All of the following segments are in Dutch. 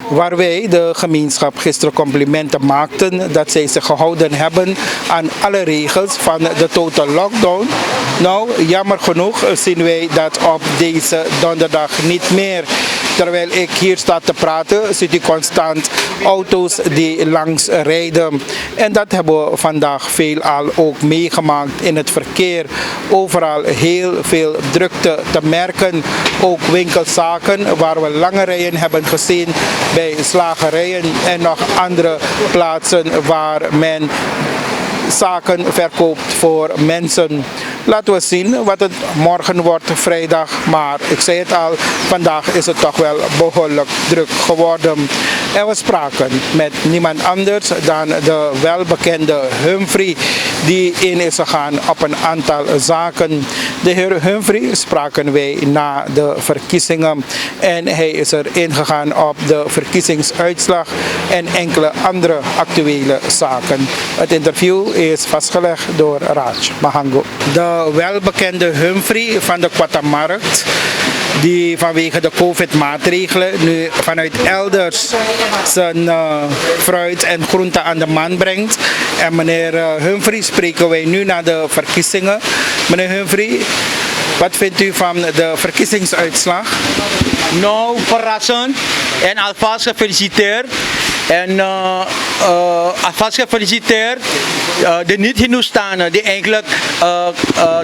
waar wij de gemeenschap gisteren complimenten maakten dat zij zich gehouden hebben aan alle regels van de total lockdown. Nou, jammer genoeg zien wij dat op deze donderdag niet meer. Terwijl ik hier sta te praten, ziet u constant auto's die langs rijden. En dat hebben we vandaag veelal ook meegemaakt in het verkeer. Overal heel veel drukte te merken. Ook winkelzaken waar we lange rijen hebben gezien bij slagerijen en nog andere plaatsen waar men zaken verkoopt voor mensen. Laten we zien wat het morgen wordt, vrijdag. Maar ik zei het al, vandaag is het toch wel behoorlijk druk geworden. En we spraken met niemand anders dan de welbekende Humphrey, die in is gegaan op een aantal zaken. De heer Humphrey spraken wij na de verkiezingen en hij is er ingegaan op de verkiezingsuitslag en enkele andere actuele zaken. Het interview is vastgelegd door Raj Mahango. De welbekende Humphrey van de Quatamarkt, die vanwege de COVID-maatregelen nu vanuit elders zijn fruit en groenten aan de man brengt. En meneer Humphrey spreken wij nu na de verkiezingen. Meneer Humphrey, wat vindt u van de verkiezingsuitslag? Nou, verrassend en alvast gefeliciteerd. En alvast gefeliciteerd de niet-Hindustanen die eigenlijk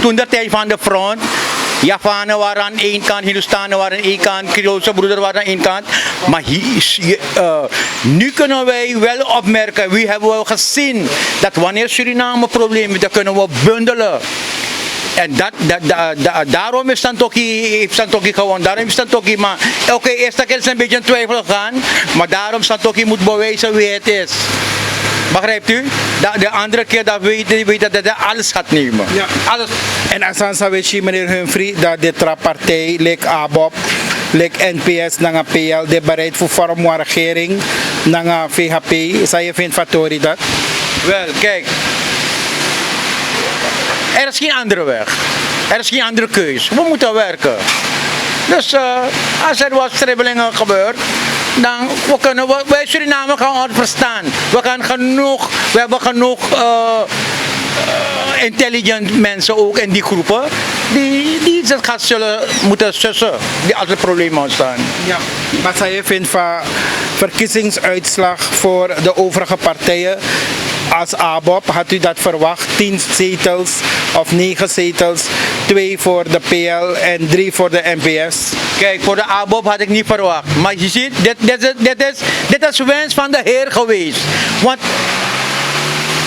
toen de tijd van de front, Javanen waren aan één kant, Hindustanen waren aan één kant, Creoolse broeders waren aan één kant. Maar nu kunnen wij wel opmerken, we hebben wel gezien dat wanneer Suriname problemen heeft, dan kunnen we bundelen. En daarom is Santokhi gewoon, daarom is Santokhi, maar oké, eerste keer is een beetje in twijfel gegaan, maar daarom Santokhi moet bewijzen wie het is. Begrijpt u? De andere keer dat weet dat hij alles gaat nemen. Ja. Alles. En als we zien, meneer Humphrey, dat de partij, like ABOP, like NPS, naar PL, de bereid voor vorm van regering, naar VHP, zou je vindt Fatori dat? Wel, kijk. Er is geen andere weg. Er is geen andere keus. We moeten werken. Dus als er wat stribbelingen gebeurt, dan wij Suriname gaan het verstaan. We hebben genoeg intelligent mensen ook in die groepen die het gaat zullen moeten sussen die als er problemen ontstaan. Ja. Wat zou je vindt van verkiezingsuitslag voor de overige partijen? Als ABOP had u dat verwacht, 10 zetels of 9 zetels, 2 voor de PL en 3 voor de NPS? Kijk, voor de ABOP had ik niet verwacht. Maar je ziet, dit is wens van de Heer geweest. Want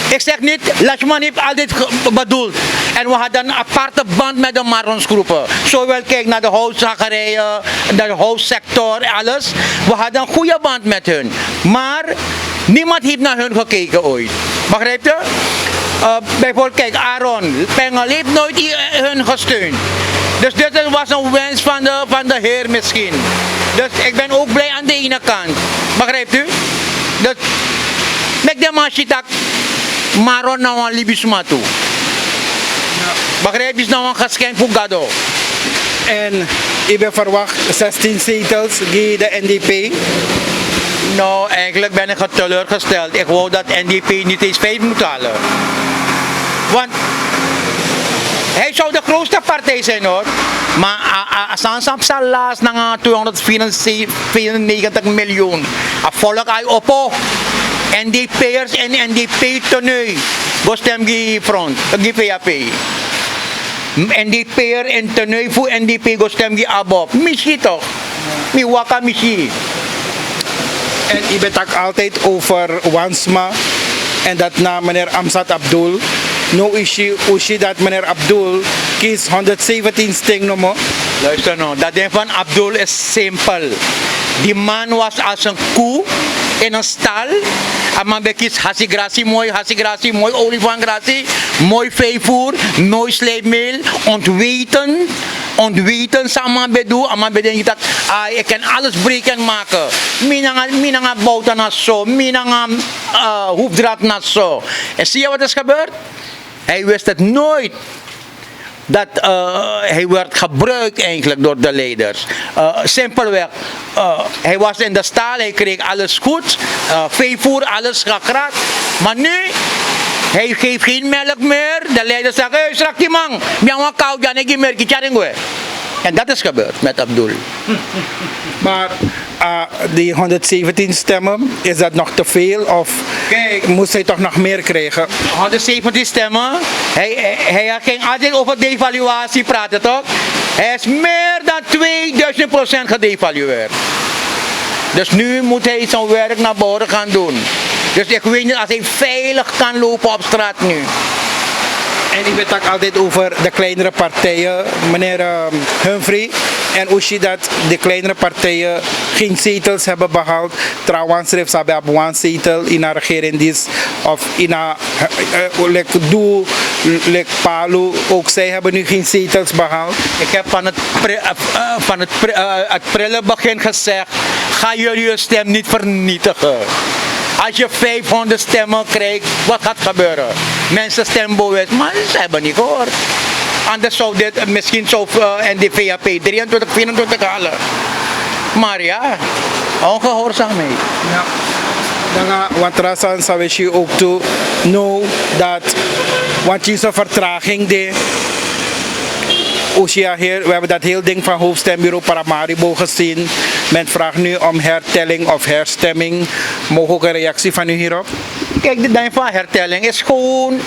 ik zeg niet, Lachman heeft altijd bedoeld. En we hadden een aparte band met de Maronsgroepen. Zowel kijk naar de houtzakerijen, de houtsector, alles. We hadden een goede band met hun. Maar niemand heeft naar hun gekeken ooit. Begrijp je? Bijvoorbeeld, kijk, Aaron Pengel heeft nooit hun gesteund. Dus dit was een wens van de Heer misschien. Dus ik ben ook blij aan de ene kant. Begrijpt u? Dus, met de masjitak, Maron nou een Libisma toe. Begrijp je, is nou een geschenk voor Gado. En ik ben verwacht 16 zetels die de NDP. Nou, eigenlijk ben ik teleurgesteld. Ik wou dat NDP niet eens 5 moet halen. Want hij zou de grootste partij zijn hoor. Maar als hij salaris naar 294 miljoen. Volk hij op. NDP'ers en NDP-toernooi. Gostem die front, die VAP. NDP'er en toernooi voor NDP gostem die ABOP. Missie toch? Mi waka missie. En je bent ook altijd over Wansma en dat na meneer Amzat Abdul. Nu is je dat meneer Abdul kiest 117 sting no mo. Luister nou, dat ding van Abdul is simpel. Die man was als een koe in een stal. En man bekiest hasigrasi, mooi olifangrasi, mooi veevoer, mooi sleepmeel, ontweten samen bedoel, en man bedenkt dat ik kan alles breken en maken. Minanga bouten na zo, minanga hoefdraad na zo. En zie je wat is gebeurd? Hij wist het nooit. dat hij werd gebruikt eigenlijk door de leiders. Simpelweg, hij was in de stal, hij kreeg alles goed, veevoer, alles gekraakt. Maar nu, hij geeft geen melk meer. De leiders zeggen, hey, strak die man, miauw koud, dan ik je merk, en dat is gebeurd met Abdul. Maar die 117 stemmen, is dat nog te veel of Kijk, moest hij toch nog meer krijgen? 117 stemmen. Hij ging altijd over devaluatie praten, toch? Hij is meer dan 2000% gedevalueerd. Dus nu moet hij zijn werk naar boven gaan doen. Dus ik weet niet als hij veilig kan lopen op straat nu. En ik weet ook altijd over de kleinere partijen, meneer Humphrey en Ushi, dat de kleinere partijen geen zetels hebben behaald. Trouwens, ze hebben een zetel in een regering of in een Doel, Palu, ook zij hebben nu geen zetels behaald. Ik heb van het prille begin gezegd, ga jullie je stem niet vernietigen. Als je 500 stemmen krijgt, wat gaat gebeuren? Mensen stemmen bewust, maar ze hebben niet gehoord. Anders zou dit misschien zo NDVAP 23, 24 halen. Maar ja, ongehoorzaamheid. Ja. Dan wat Rasan zou je ook toe know dat, want je zo'n vertraging de. Oceaan hier, we hebben dat hele ding van hoofdstembureau Paramaribo gezien. Men vraagt nu om hertelling of herstemming. Mogen ook een reactie van u hierop? Kijk, de ding van hertelling is gewoon.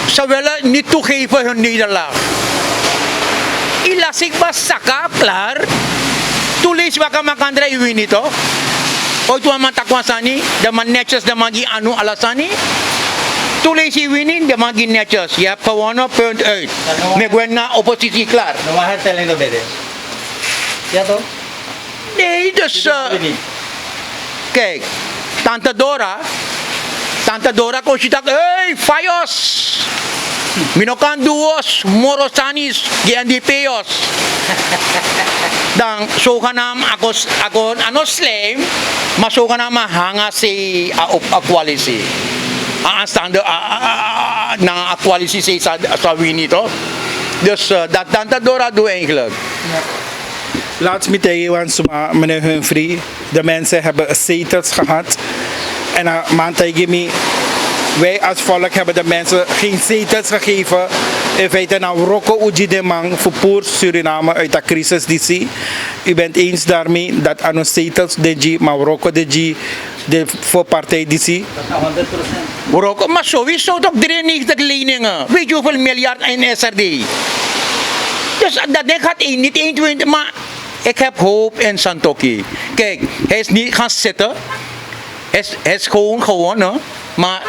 Ze willen niet toegeven hun nederlaag. Ilasik was saka, klaar. Tulis waka makandra iwi niet toch? Ooit wa man takwasani, de man netjes de magi anu alasani. Tulis iwi niet, de magi netjes. Je hebt gewonnen, punt uit. Ik ben na oppositie klaar. No vas a hertelling de bede. Ja toch? Nee, dus. Kijk, Tante Dora kon je zeggen, hey, Fayos! Minokan duos, Morosanis, GNDPos. Dan zogenaamd, ako slim, maar zogenaamd hangen ze op coalitie. Aanstaande na coalitie zou we niet hoor. Dus dat Tante Dora doet eigenlijk. Laatst met meneer Humphrey, de mensen hebben zetels gehad. En man tegen me, wij als volk hebben de mensen geen zetels gegeven. In feite nou Rocco Uji de Man voor Suriname uit de crisis die zie. U bent eens daarmee dat aan ons zetels de maar Rocco de voor partij die zie. Dat is 100%. Maar sowieso toch 93 leningen. Weet je hoeveel miljard in SRD? Dus dat ding gaat niet 21, maar ik heb hoop in Santoki. Kijk, hij is niet gaan zitten. Hij is gewoon gewonnen, maar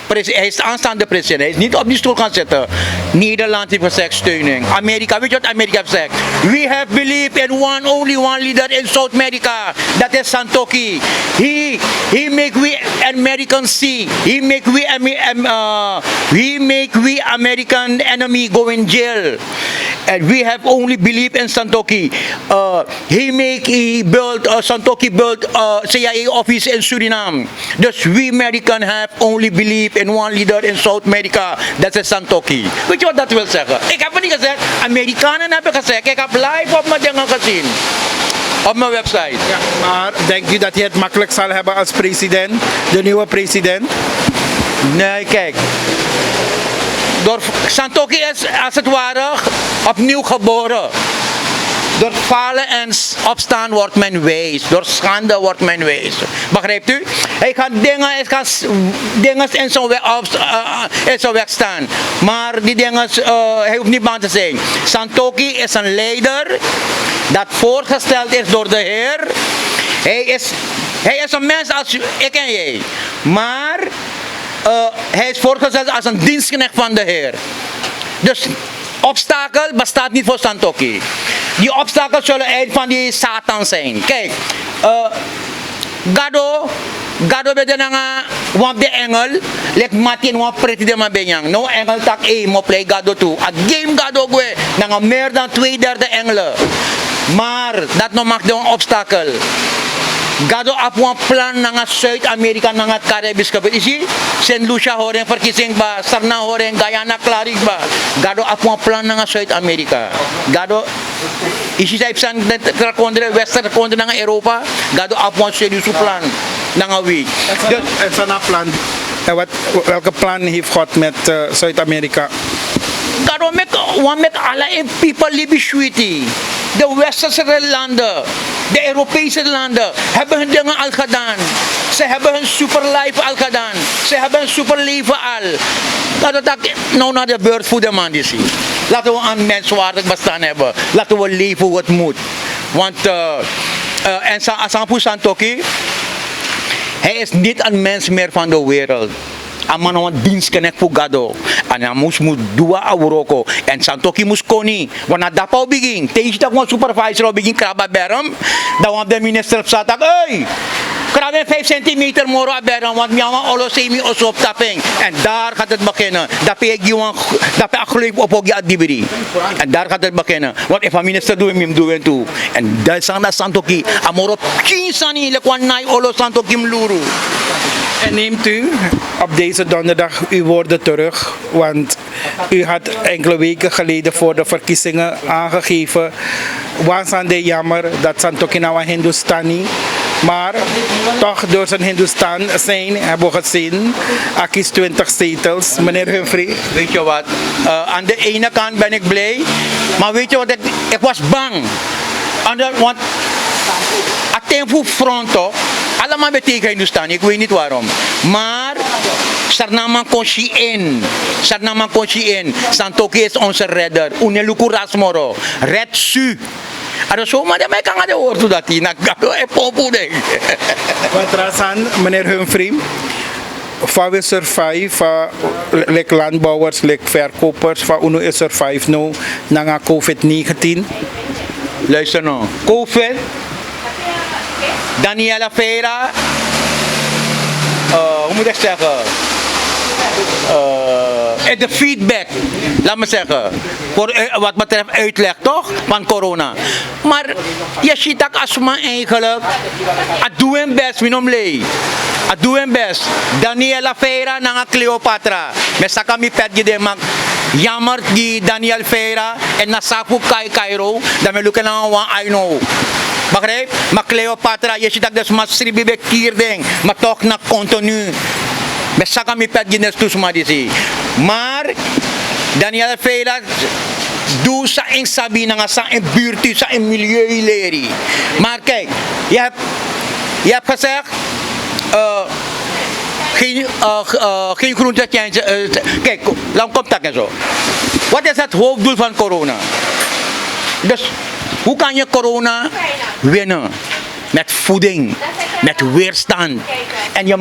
hij is de aanstaande president. Hij is niet op die stoel gaan zitten. Nederland heeft gezegd steuning. Amerika, weet je wat Amerika heeft gezegd? We have believed in only one leader in South America. Dat is Santoki. He make we Americans see. He make we American enemy go in jail. And we have only believed in Santoki. Santoki built CIA office in Suriname. Dus we American have only believed in one leader in South America. Dat is Santoki. Weet je wat dat wil zeggen? Ik heb het niet gezegd. Amerikanen hebben gezegd. Ik heb live op mijn dingen gezien. Op mijn website. Ja, maar denkt u dat hij het makkelijk zal hebben als president, de nieuwe president? Nee, kijk. Santoki is als het ware opnieuw geboren. Door falen en opstaan wordt men wijs. Door schande wordt men wijs. Begrijpt u? Hij gaat dingen in zijn weg staan. Maar die dingen, hij hoeft niet bang te zijn. Santoki is een leider dat voorgesteld is door de Heer. Hij is een mens als ik en jij. Maar hij is voorgesteld als een dienstknecht van de Heer. Dus obstakel bestaat niet voor Santoki. Die obstakels zullen eind van die Satan zijn. Kijk, Gado bede nanga wap de engel, lek matin wap preti de ma benyang. No engel tak mo play Gado toe. A game Gado gwe, nanga meer dan 2/3 engelen. Maar dat nog mag de een obstakel. Gado apuan plan nga Zuid-Amerika nga Caribbean kapit. Isi, St. Lucia horeng verkiezing ba, Sarna horeng, Guyana Claric ba. Gado apuan plan nga Zuid-Amerika. Gado, isi sa ipsan kondre, Western kondre nga Europa, gado apuan serieusu plan nga week. En zijn plan? En welke plan heeft God met Zuid-Amerika? Gado met alle people live sweetie. De westerse landen, de Europese landen hebben hun dingen al gedaan. Ze hebben hun superleven al gedaan. Ze hebben hun superleven al. Laten we nou naar de beurt voor de man die zien. Laten we een menswaardig bestaan hebben. Laten we leven hoe het moet. Want en Asampu Santoki, hij is niet een mens meer van de wereld. Aman wan dienst kenek fu gado. Ana mus dua awroko. En Santoki mus koni. Wana dapau begin. Teis tak wan supervisor begin kraba beram. Da wan de minister satak. Hey! Kraben 5 centimeter moro a beram. Want miyawan olo semi osop tapeng. En daar gaat het beginnen. Dape giwan. Dape akleef opogi adibiri. En daar gaat het beginnen. Want if a minister doe hem doen toe. En daar sana Santoki. Amoro kinsani lekwan nai olo Santoki mluru. En neemt u op deze donderdag uw woorden terug, want u had enkele weken geleden voor de verkiezingen aangegeven, wansande jammer dat Santoki nou een Hindustani, maar toch door zijn Hindustan zijn hebben we gezien, hij kiest 20 zetels, meneer Humphrey. Weet je wat, aan de ene kant ben ik blij, maar weet je wat, ik was bang. Want Atemfu fronto, allemaal betekent Hindustan, ik weet niet waarom. Maar, Sarnaman Konshi in, Santoki is onze redder, Uneluku Rasmoro, red su. Ada zomaar dat mij kan gaan horen dat hij, nou, ik popo ding. Wat rasan, meneer Humphrey, van we survive, like landbouwers, like verkopers, van UNO is survive nou, na COVID-19. Luister nou, COVID, Daniela Feira, hoe moet ik zeggen? En de feedback, laat me zeggen, voor wat betreft uitleg toch, van corona. Maar je ziet dat asma eigenlijk, het doet hem best, minom lei. Het doet hem best. Daniela Feira na Cleopatra, met sakami pet gede mak. Jammer die Daniel Feira en Nasaku Cairo, dan we lukken aan een aino. Begrijp? Maar Cleopatra, je ziet dat dus maar sribibe kierding, maar toch na continu. Besa kami pet gines tu semua di sini. Maar Daniel Feira doe sa in sabi na nga sa in buurt, sa in milieu leri. Maar kijk, je hebt gezegd geen groente. Kijk, lang komt dat en zo. Wat is het hoofddoel van corona? Dus hoe kan je corona winnen? Met voeding, met weerstand. En je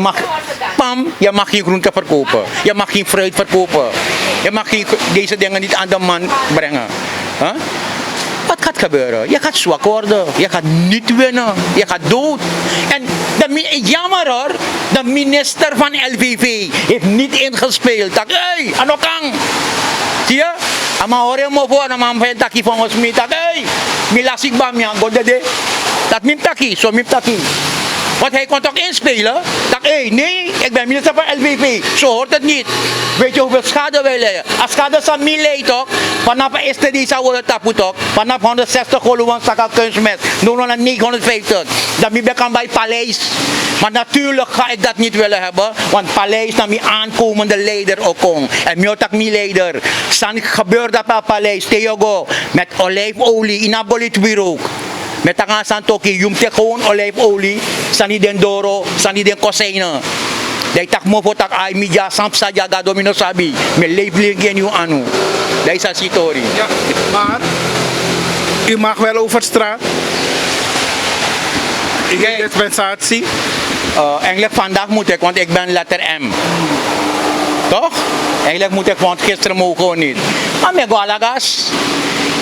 mag geen groente verkopen. Je mag geen fruit verkopen. Je mag deze dingen niet aan de man brengen. Huh? Wat gaat gebeuren? Je gaat zwak worden. Je gaat niet winnen. Je gaat dood. En jammer hoor, de minister van LVV heeft niet ingespeeld. Dat, hey, anokang. Zie je? Ama horen mo voor, ama mwen taki van ons mee. Dat, hey, milasik ba miyan, godede. Dat mim taki, zo mim taki. Want hij kon toch inspelen? Dat, hé, nee, ik ben minister van LVV. Zo hoort het niet. Weet je hoeveel schade wij leiden? Als schade van mij leidt toch? Vanaf de eerste die zou worden tapu toch? Vanaf 160 goluwan saka kunstmest. Nu naar 950. Dan ben ik bij Paleis. Maar natuurlijk ga ik dat niet willen hebben. Want Paleis naar mijn aankomende leider ook kom. En miotak mijn leider. San gebeurt dat bij Paleis. Teogo. Met olijfolie. Inabolit wierook. Met tangan Santoki, yung te gewoon olijfolie, sani den doro, sani den kozijnen. Dat tak mo tak ay media sampsa jaga domino sabi, me leefling en yung anu. Dat is een story. Ja, maar u mag wel over straat. Ik heb dispensatie. Eigenlijk vandaag moet ik, want ik ben letter M. Toch? Eigenlijk moet ik, want gisteren mogen gewoon niet. Maar me go alagas.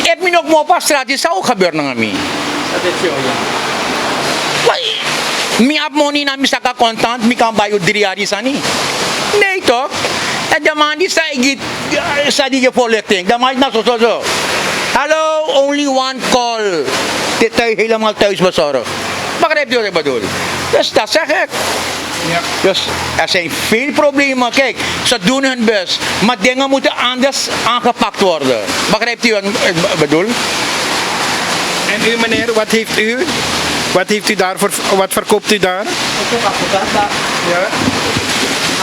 Ik ben ook op straat, is ook gebeuren naar mij. Mi ap money na mi saka contant, mi kan bayo 3 jaar sani. Nee toch? En de man die zei die gepoliting, de man na zo. Hallo, only one call. Dit thuis helemaal thuis bezorgd. Begrijpt u wat ik bedoel? Dus dat zeg ik. Ja. Dus er zijn veel problemen. Kijk, ze doen hun best. Maar dingen moeten anders aangepakt worden. Begrijpt u wat ik bedoel? En u meneer, wat heeft u? Wat heeft u daar voor, wat verkoopt u daar? Ik heb advocaat daar. Ja.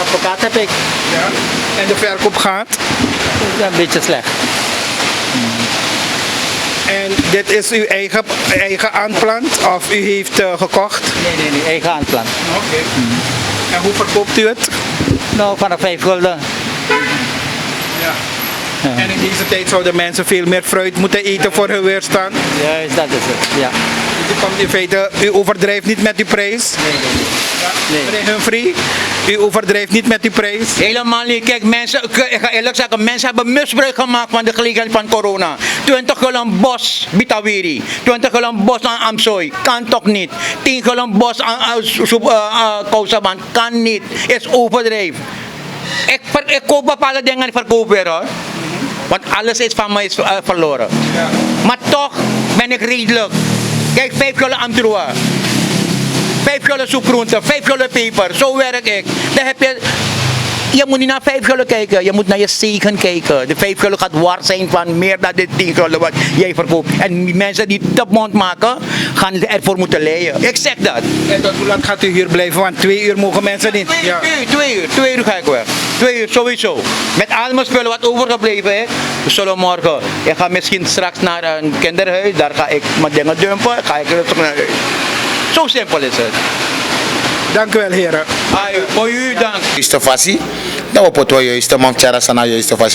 Advocaat heb ik. Ja. En de verkoop gaat? Dat is een beetje slecht. En dit is uw eigen aanplant of u heeft gekocht? Nee, eigen aanplant. Oké. En hoe verkoopt u het? Nou, vanaf 5 gulden. Ja. En in deze tijd zouden mensen veel meer fruit moeten eten voor hun weerstand. Juist, dat is het. Ja. Dus u komt in feite, u overdrijft niet met uw prijs. Nee. Meneer Humphrey, u overdrijft niet met uw prijs. Helemaal niet. Kijk, mensen, ik ga eerlijk zeggen, mensen hebben misbruik gemaakt van de gelegenheid van corona. 20 gulden bos Bitawiri, 20 gulden bos aan Amsoy, kan toch niet. 10 gulden bos aan Kousaban, kan niet. Is overdreven. Ik koop bepaalde dingen en verkoop weer hoor. Want alles is van mij verloren. Ja. Maar toch ben ik redelijk. Kijk, 5 gulden Amtroa. 5 gulden soepgroenten, 5 gulden peper. Zo werk ik. Dan heb je moet niet naar 5 gulden kijken, je moet naar je zegen kijken. De 5 gulden gaat waard zijn van meer dan de 10 gulden wat jij verkoopt. En mensen die top mond maken, gaan ervoor moeten leiden. Ik zeg dat. En tot hoe laat gaat u hier blijven? Want 2 uur mogen mensen niet. Ja. 2 uur ga ik weg. 2 uur sowieso. Met al mijn spullen wat overgebleven is. We zullen morgen. Ik ga misschien straks naar een kinderhuis. Daar ga ik mijn dingen dumpen. Ga ik rustig naar huis. Zo simpel is het. Dank u wel heren. Voor u dank. Juiste fasie. Dat we potoi juiste man chara sana juiste fasie.